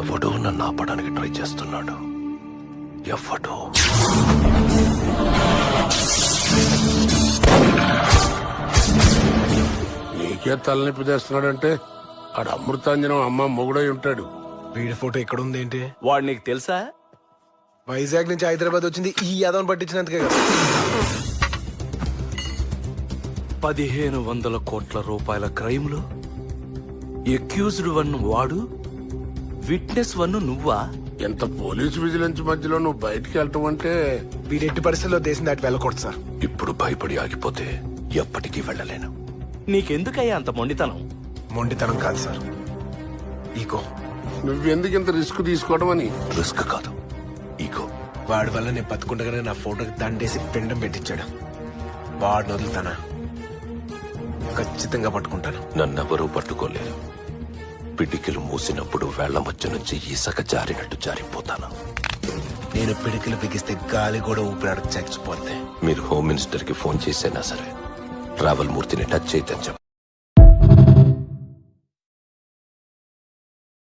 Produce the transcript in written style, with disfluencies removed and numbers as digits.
ఎవడో నన్ను ఆపడానికి ట్రై చేస్తున్నాడు. ఎవడో నీకే తలనొప్పి తెస్తున్నాడంటే ఆడ అమృతాంజనం అమ్మ మొగుడై ఉంటాడు. వీడి ఫోటో ఎక్కడ ఉంది ఏంటి? వాడు నీకు తెలుసా? వైజాగ్ నుంచి హైదరాబాద్ వచ్చింది ఈ యాదవని పట్టించినందుకే కదా. 1500 కోట్ల రూపాయల క్రైమ్ లో ఎక్యూజ్డ్ వన్ వాడు, విట్నెస్ వన్ నువ్వా? ఎంత పోలీస్ విజిలెన్స్ మధ్యలో నువ్వు బయటికి వెళ్ళటం అంటే వీడి ఎట్టి పరిస్థితుల్లో దేశం దాటి వెళ్ళకూడదు సార్. ఇప్పుడు భయపడి ఆగిపోతే ఎప్పటికీ వెళ్ళలేను. నీకెందుకయ్యా అంత మొండితనం? మొండితనం కాదు సార్, ఈగో. నువ్వెందుకు ఇంత రిస్క్ తీసుకోవడం అని. రిస్క్ కాదు, ఈగో. వాడి వల్ల నేను బతుకుండగానే నా ఫోటోకి దండేసి పిండం పెట్టించాడు. వాడిని వదులుతానా? ఖచ్చితంగా పట్టుకుంటాను. నన్నెవరూ పట్టుకోలేరు. పిడికిలు మూసినప్పుడు వేళ్ల మధ్య నుంచి ఇసక జారినట్టు జారిపోతాను. నేను పిడికిలు బిగిస్తే గాలి కూడా ఊపిరాడు చచ్చిపోతే. మీరు హోమ్ మినిస్టర్ కి ఫోన్ చేసైనా సరే ట్రావెల్ మూర్తిని టచ్ చేయొద్దని చెప్పండి.